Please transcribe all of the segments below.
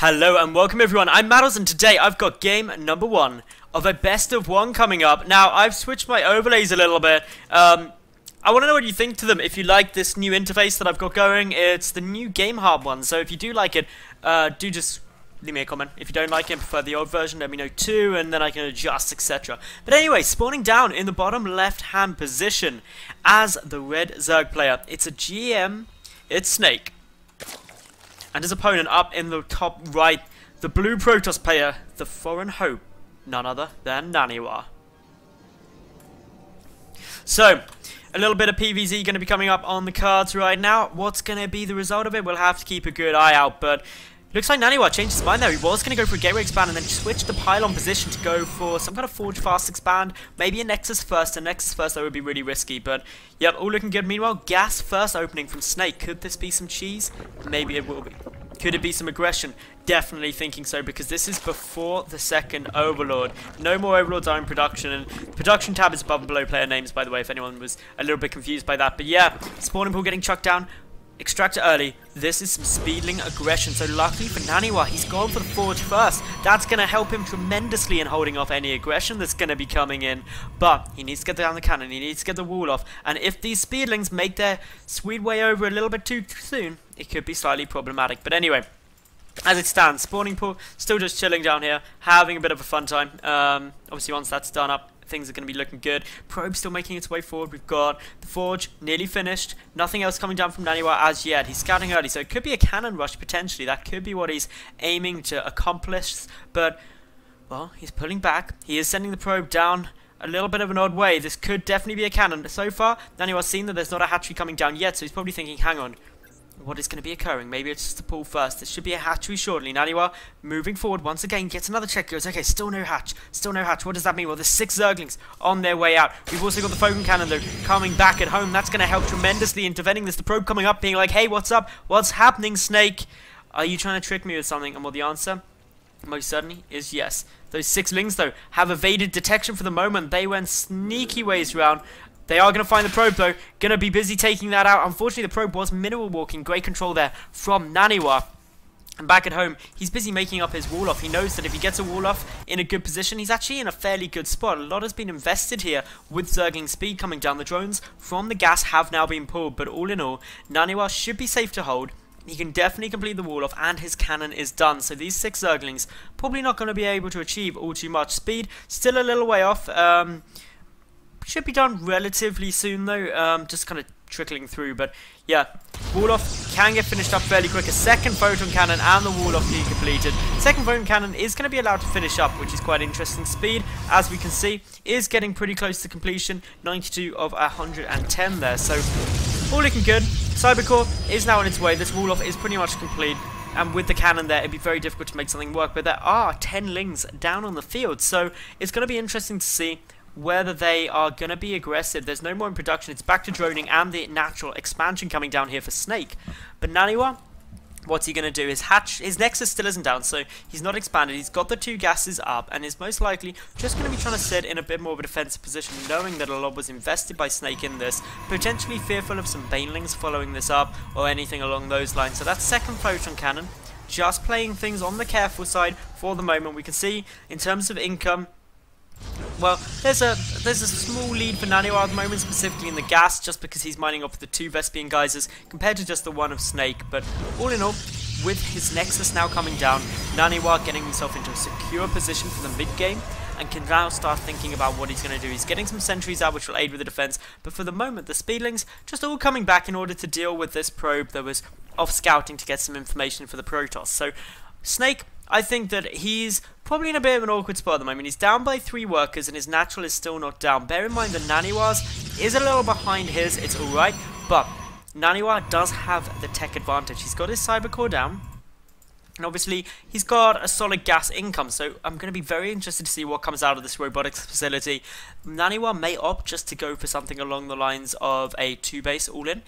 Hello and welcome everyone, I'm Maddles and today I've got game number 1 of a best of 1 coming up. Now I've switched my overlays a little bit. I want to know what you think to them, if you like this new interface that I've got going. It's the new Game Hub one, so if you do like it, do just leave me a comment. If you don't like it and prefer the old version, let me know too, and then I can adjust, etc. But anyway, spawning down in the bottom left hand position as the red Zerg player, it's a GM, it's Snake. And his opponent up in the top right, the blue Protoss player, the foreign hope, none other than NaNiwa. So, a little bit of PvZ going to be coming up on the cards right now. What's going to be the result of it? We'll have to keep a good eye out, but looks like NaNiwa changed his mind there. He was going to go for a gateway expand and then switch the pylon position to go for some kind of forge fast expand. Maybe a Nexus first. A Nexus first, that would be really risky. But, yep, all looking good. Meanwhile, gas first opening from Snake. Could this be some cheese? Maybe it will be. Could it be some aggression? Definitely thinking so, because this is before the second Overlord. No more Overlords are in production, and the production tab is above and below player names, by the way, if anyone was a little bit confused by that. But yeah, spawning pool getting chucked down. Extractor early. This is some speedling aggression. So luckily for NaNiwa, he's gone for the forge first. That's going to help him tremendously in holding off any aggression that's going to be coming in. But he needs to get down the cannon. He needs to get the wall off. And if these speedlings make their sweet way over a little bit too soon, it could be slightly problematic. But anyway, as it stands, spawning pool still just chilling down here, having a bit of a fun time. Obviously once that's done up, things are going to be looking good. Probe still making its way forward. We've got the forge nearly finished. Nothing else coming down from NaNiwa as yet. He's scouting early, so it could be a cannon rush potentially. That could be what he's aiming to accomplish. But, well, he's pulling back. He is sending the probe down a little bit of an odd way. This could definitely be a cannon. So far, NaNiwa's seen that there's not a hatchery coming down yet, so he's probably thinking, hang on, what is going to be occurring? Maybe it's just a pull first. There should be a hatchery shortly. NaNiwa moving forward once again, gets another check, goes, okay, still no hatch. Still no hatch. What does that mean? Well, there's 6 Zerglings on their way out. We've also got the Fogan Cannon, though, coming back at home. That's going to help tremendously in preventing this. The probe coming up, being like, hey, what's up? What's happening, Snake? Are you trying to trick me with something? And well, the answer, most certainly, is yes. Those 6 Lings, though, have evaded detection for the moment. They went sneaky ways around. They are going to find the probe, though. Going to be busy taking that out. Unfortunately, the probe was minimal walking. Great control there from NaNiwa. And back at home, he's busy making up his wall off. He knows that if he gets a wall off in a good position, he's actually in a fairly good spot. A lot has been invested here with Zergling speed coming down. The drones from the gas have now been pulled. But all in all, NaNiwa should be safe to hold. He can definitely complete the wall off, and his cannon is done. So these 6 Zerglings probably not going to be able to achieve all too much. Speed still a little way off. Should be done relatively soon though, just kind of trickling through, but yeah, wall off can get finished up fairly quick. A second photon cannon and the wall off being completed. Second photon cannon is going to be allowed to finish up, which is quite interesting. Speed, as we can see, is getting pretty close to completion, 92 of 110 there, so all looking good. Cybercore is now on its way. This wall off is pretty much complete, and with the cannon there, it'd be very difficult to make something work, but there are 10 Lings down on the field, so it's going to be interesting to see whether they are going to be aggressive. There's no more in production. It's back to droning and the natural expansion coming down here for Snake. But NaNiwa, what's he going to do? His Nexus still isn't down, so he's not expanded. He's got the 2 gases up and is most likely just going to be trying to sit in a bit more of a defensive position, knowing that a lot was invested by Snake in this, potentially fearful of some Banelings following this up or anything along those lines. So that's second photon cannon, just playing things on the careful side for the moment. We can see in terms of income, well, there's a small lead for NaNiwa at the moment, specifically in the gas, just because he's mining off the 2 Vespian geysers compared to just the 1 of Snake. But all in all, with his Nexus now coming down, NaNiwa getting himself into a secure position for the mid-game and can now start thinking about what he's going to do. He's getting some sentries out, which will aid with the defense, but for the moment, the Speedlings just all coming back in order to deal with this probe that was off scouting to get some information for the Protoss. So, Snake, I think that he's probably in a bit of an awkward spot at the moment. He's down by 3 workers and his natural is still not down. Bear in mind that NaNiwa's is a little behind his. It's alright, but NaNiwa does have the tech advantage. He's got his Cybercore down, and obviously he's got a solid gas income, so I'm going to be very interested to see what comes out of this robotics facility. NaNiwa may opt just to go for something along the lines of a 2-base all-in,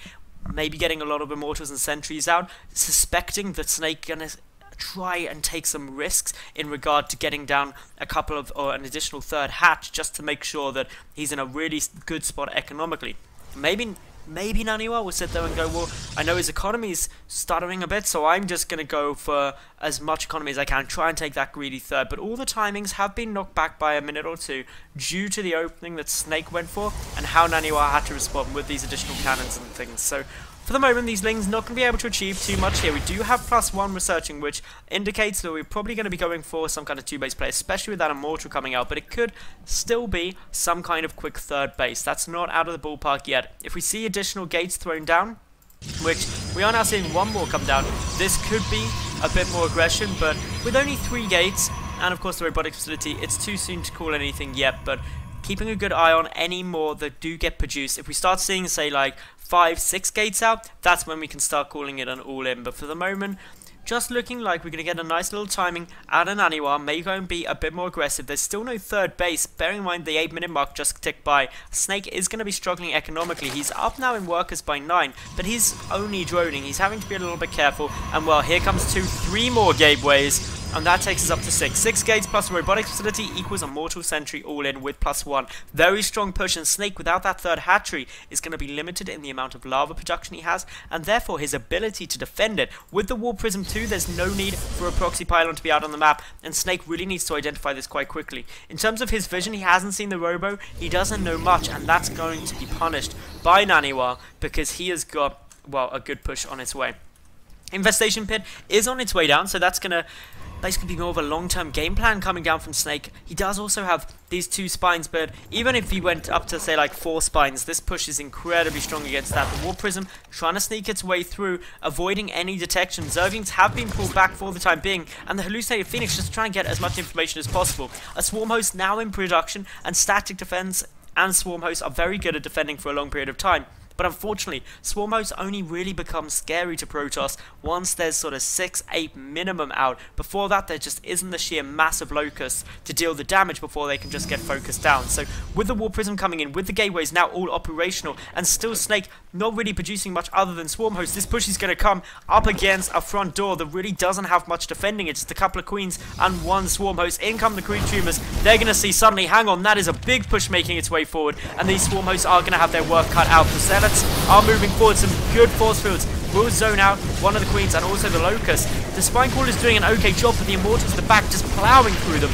maybe getting a lot of Immortals and Sentries out, suspecting that Snake gonna try and take some risks in regard to getting down a couple of, or an additional 3rd hatch, just to make sure that he's in a really good spot economically. Maybe maybe NaNiwa will sit there and go, well, I know his economy's stuttering a bit, so I'm just going to go for as much economy as I can, try and take that greedy third. But all the timings have been knocked back by a minute or two due to the opening that Snake went for and how NaNiwa had to respond with these additional cannons and things. So for the moment, these Lings not going to be able to achieve too much here. We do have +1 researching, which indicates that we're probably going to be going for some kind of 2-base play, especially with that Immortal coming out, but it could still be some kind of quick third base. That's not out of the ballpark yet. If we see additional gates thrown down, which we are now seeing one more come down, this could be a bit more aggression, but with only 3 gates, and of course the robotics facility, it's too soon to call anything yet, but keeping a good eye on any more that do get produced. If we start seeing, say, like 5-6 gates out, that's when we can start calling it an all-in. But for the moment, just looking like we're going to get a nice little timing out of NaNiwa. May go and be a bit more aggressive. There's still no third base. Bearing in mind the 8-minute mark just ticked by. Snake is going to be struggling economically. He's up now in workers by 9, but he's only droning. He's having to be a little bit careful. And well, here comes 3 more gateways. And that takes us up to 6. 6 gates plus a robotics facility equals a mortal sentry all in with +1. Very strong push, and Snake without that third hatchery is going to be limited in the amount of lava production he has, and therefore his ability to defend it. With the Warp Prism 2, there's no need for a proxy pylon to be out on the map, and Snake really needs to identify this quite quickly. In terms of his vision, he hasn't seen the robo, he doesn't know much, and that's going to be punished by NaNiwa because he has got, well, a good push on its way. Infestation Pit is on its way down, so that's going to basically be more of a long-term game plan coming down from Snake. He does also have these 2 spines, but even if he went up to, say, like 4 spines, this push is incredibly strong against that. The Warp Prism trying to sneak its way through, avoiding any detection. Zerglings have been pulled back for the time being, and the Hallucinated Phoenix just trying to get as much information as possible. A Swarm Host now in production, and Static Defense and Swarm Hosts are very good at defending for a long period of time. But unfortunately, Swarm Hosts only really become scary to Protoss once there's sort of 6-8 minimum out. Before that, there just isn't the sheer mass of locusts to deal the damage before they can just get focused down. So with the Warp Prism coming in, with the gateways now all operational, and still Snake not really producing much other than Swarm Hosts, this push is going to come up against a front door that really doesn't have much defending. It's just a couple of Queens and 1 Swarm Host. In come the Queen Tumors. They're going to see suddenly, hang on, that is a big push making its way forward, and these Swarm Hosts are going to have their work cut out. The are moving forward, some good force fields will zone out one of the Queens and also the Locust. The Spine Call is doing an okay job, but the Immortals at the back just plowing through them.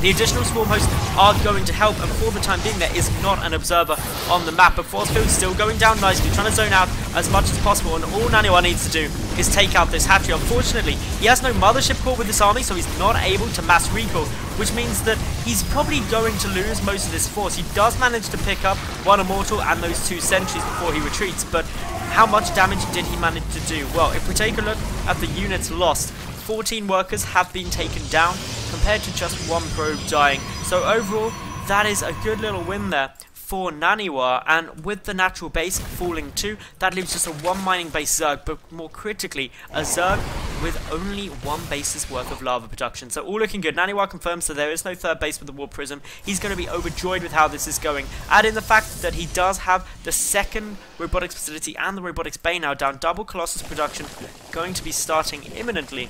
The additional Swarm Hosts are going to help, and for the time being there is not an observer on the map, but force field still going down nicely, trying to zone out as much as possible, and all NaNiwa needs to do is take out this hatchery. Unfortunately, he has no Mothership Core with this army, so he's not able to mass recall, which means that he's probably going to lose most of this force. He does manage to pick up 1 Immortal and those 2 sentries before he retreats, but how much damage did he manage to do? Well, if we take a look at the units lost, 14 workers have been taken down compared to just 1 probe dying. So overall, that is a good little win there for NaNiwa, and with the natural base falling too, that leaves just a 1 mining base Zerg, but more critically, a Zerg with only 1 base's worth of lava production. So all looking good. NaNiwa confirms that there is no third base with the Warp Prism. He's going to be overjoyed with how this is going. Add in the fact that he does have the 2nd robotics facility and the robotics bay now down. Double Colossus production going to be starting imminently.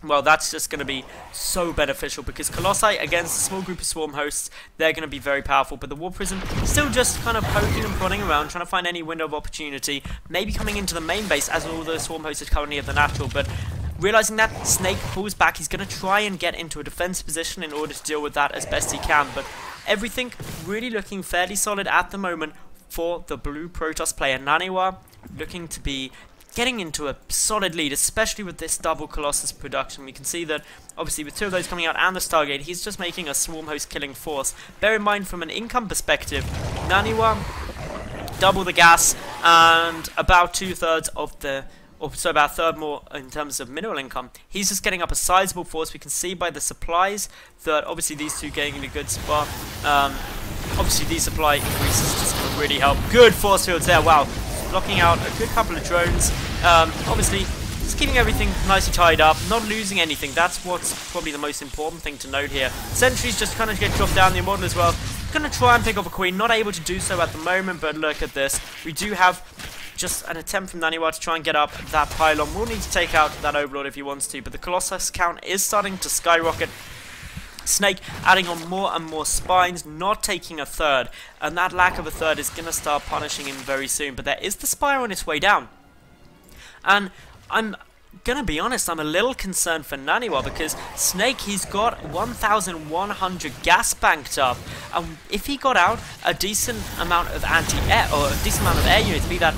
Well, that's just going to be so beneficial because Colossi against a small group of Swarm Hosts, they're going to be very powerful. But the Warp Prism still just kind of poking and prodding around, trying to find any window of opportunity, maybe coming into the main base as all the Swarm Hosts are currently at the natural. But realizing that, Snake pulls back. He's going to try and get into a defense position in order to deal with that as best he can. But everything really looking fairly solid at the moment for the blue Protoss player. NaNiwa looking to be getting into a solid lead, especially with this double Colossus production. We can see that, obviously, with 2 of those coming out and the Stargate, he's just making a Swarm Host killing force. Bear in mind, from an income perspective, NaNiwa double the gas and about 2/3 of the, or so about a third more in terms of mineral income. He's just getting up a sizable force. We can see by the supplies that obviously these 2 getting in a good spot. Obviously these supply increases just going to really help. Good force fields there, wow. Blocking out a good couple of drones. Obviously, just keeping everything nicely tied up, not losing anything. That's what's probably the most important thing to note here. Sentries just kind of get dropped down the Immortal as well. Going to try and pick off a Queen, not able to do so at the moment, but look at this. We do have just an attempt from NaNiwa to try and get up that pylon. We'll need to take out that Overlord if he wants to, but the Colossus count is starting to skyrocket. Snake adding on more and more spines, not taking a third, and that lack of a third is going to start punishing him very soon. But there is the Spire on its way down, and I'm gonna be honest, I'm a little concerned for NaNiwa, because Snake, he's got 1,100 gas banked up, and if he got out a decent amount of anti-air, or a decent amount of air units, be that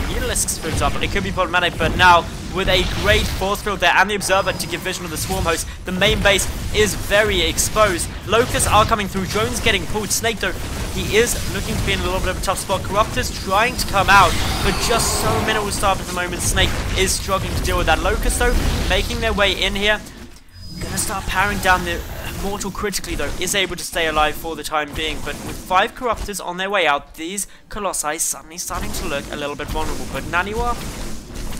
Mutalisks for example, it could be problematic. But now, with a great force field there and the Observer to give vision of the Swarm host, the main base is very exposed. Locusts are coming through, drones getting pulled. Snake though, he is looking to be in a little bit of a tough spot. Corruptors trying to come out, but just so minimal staff at the moment. Snake is struggling to deal with that. Locusts though, making their way in here. Gonna start powering down the Mortal critically though, is able to stay alive for the time being, but with 5 Corruptors on their way out, these Colossi suddenly starting to look a little bit vulnerable. But NaNiwa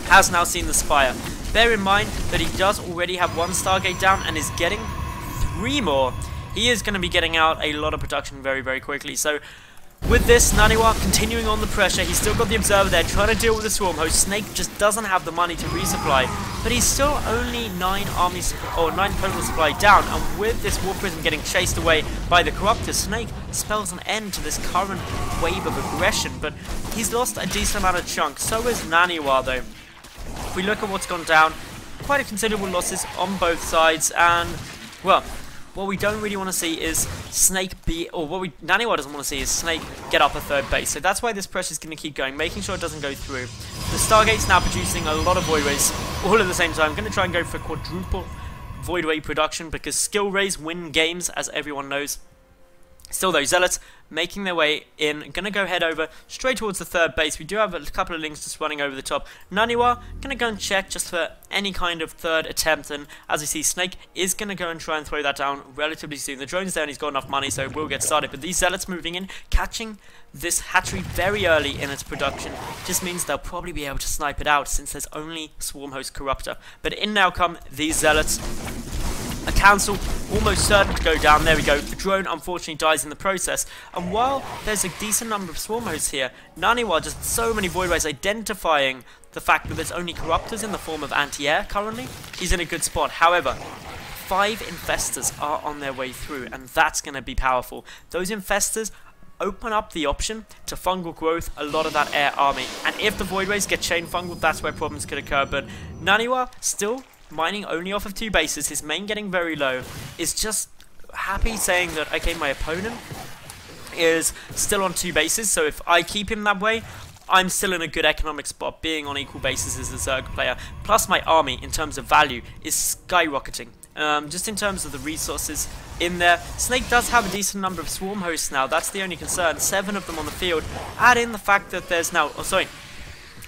has now seen the Spire. Bear in mind that he does already have 1 Stargate down and is getting 3 more. He is going to be getting out a lot of production very, very quickly. So with this, NaNiwa continuing on the pressure. He's still got the Observer there trying to deal with the Swarm host. Snake just doesn't have the money to resupply, but he's still only 9 total supply down, and with this War Prism getting chased away by the Corruptors, Snake spells an end to this current wave of aggression. But he's lost a decent amount of chunk. So is NaNiwa though. If we look at what's gone down, quite a considerable losses on both sides, and well, what we don't really want to see is Snake NaNiwa doesn't want to see is Snake get up a 3rd base. So that's why this pressure is going to keep going, making sure it doesn't go through. The Stargate's now producing a lot of Void Rays all at the same time. I'm going to try and go for quadruple Void Ray production, because skill rays win games, as everyone knows. Still though, Zealots making their way in, gonna go head over straight towards the 3rd base. We do have a couple of links just running over the top. NaNiwa gonna go and check just for any kind of 3rd attempt, and as you see, Snake is gonna go and try and throw that down relatively soon. The drone's there and he's got enough money, so we'll get started. But these Zealots moving in, catching this hatchery very early in its production, just means they'll probably be able to snipe it out, since there's only Swarm Host Corruptor. But in now come these Zealots. A cancel almost certain to go down. There we go. The drone unfortunately dies in the process. And while there's a decent number of Swarm hosts here, NaNiwa just so many Void Rays, identifying the fact that there's only Corruptors in the form of anti-air currently. He's in a good spot. However, 5 Infestors are on their way through, and that's going to be powerful. Those Infestors open up the option to fungal growth a lot of that air army. And if the Void Rays get chain fungal, that's where problems could occur. But NaNiwa still mining only off of 2 bases, his main getting very low, is just happy saying that, okay, my opponent is still on 2 bases, so if I keep him that way, I'm still in a good economic spot, being on equal bases as a Zerg player. Plus my army, in terms of value, is skyrocketing. Just in terms of the resources in there, Snake does have a decent number of Swarm hosts now. That's the only concern. 7 of them on the field. Add in the fact that there's now,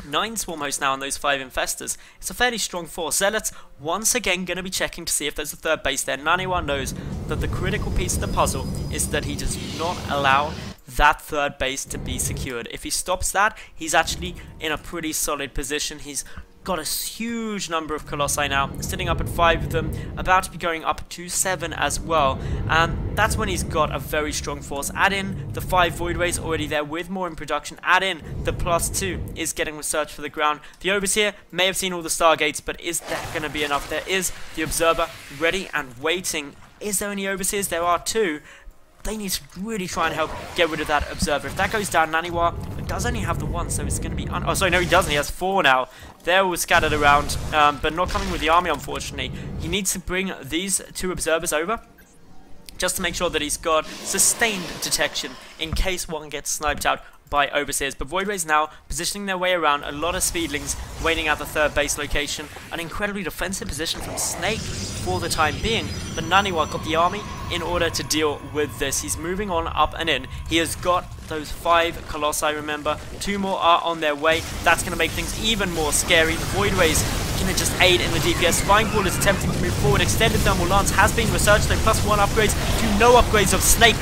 9 Swarm hosts now on those 5 Infestors. It's a fairly strong force. Zealots once again going to be checking to see if there's a 3rd base there. NaNiwa knows that the critical piece of the puzzle is that he does not allow that 3rd base to be secured. If he stops that, he's actually in a pretty solid position. He's got a huge number of Colossi now, sitting up at 5 of them, about to be going up to 7 as well, and that's when he's got a very strong force. Add in the 5 Void Rays already there with more in production, add in the +2 is getting research for the ground. The Overseer may have seen all the Stargates, but is that going to be enough? There is the Observer ready and waiting. Is there any Overseers? There are 2. They need to really try and help get rid of that Observer. If that goes down, NaNiwa does only have the 1, so it's going to be... oh, sorry, no, he doesn't. He has 4 now. They're all scattered around, but not coming with the army, unfortunately. He needs to bring these 2 Observers over, just to make sure that he's got sustained detection in case one gets sniped out by Overseers. But Void Rays now positioning their way around, a lot of Speedlings waiting at the 3rd base location. An incredibly defensive position from Snake for the time being, but NaNiwa got the army in order to deal with this. He's moving on up and in. He has got those 5 Colossi, remember. 2 more are on their way. That's going to make things even more scary. The Void Rays going to just aid in the DPS. Spinecrawl is attempting to move forward. Extended Thermal Lance has been researched, though, +1 upgrades to no upgrades of Snake.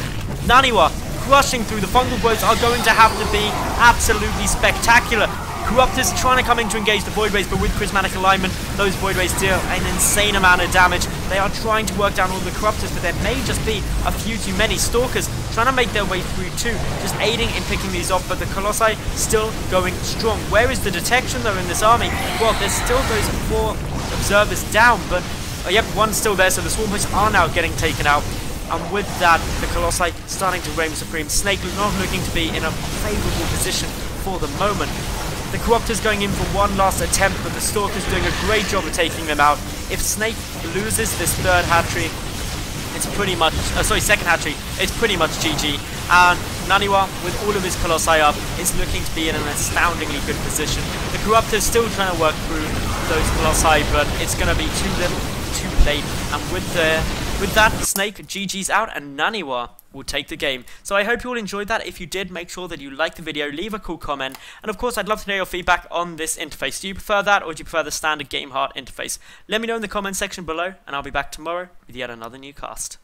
NaNiwa rushing through. The fungal growths are going to have to be absolutely spectacular. Corruptors trying to come in to engage the Void Rays, but with Prismatic Alignment, those Void Rays deal an insane amount of damage. They are trying to work down all the Corruptors, but there may just be a few too many. Stalkers trying to make their way through too, just aiding in picking these off, but the Colossi still going strong. Where is the detection though in this army? Well, there's still those 4 Observers down, but yep, 1's still there, so the Swarm hosts are now getting taken out. And with that, the Colossi starting to reign supreme. Snake not looking to be in a favourable position for the moment. The Corruptor's going in for one last attempt, but the Stalker's doing a great job of taking them out. If Snake loses this third hatchery, it's pretty much, second hatchery, it's pretty much GG. And NaNiwa, with all of his Colossi up, is looking to be in an astoundingly good position. The Corruptor's still trying to work through those Colossi, but it's going to be too little, too late. And with that, Snake GG's out, and NaNiwa will take the game. So I hope you all enjoyed that. If you did, make sure that you like the video, leave a cool comment, and of course I'd love to know your feedback on this interface. Do you prefer that, or do you prefer the standard Game Heart interface? Let me know in the comment section below, and I'll be back tomorrow with yet another new cast.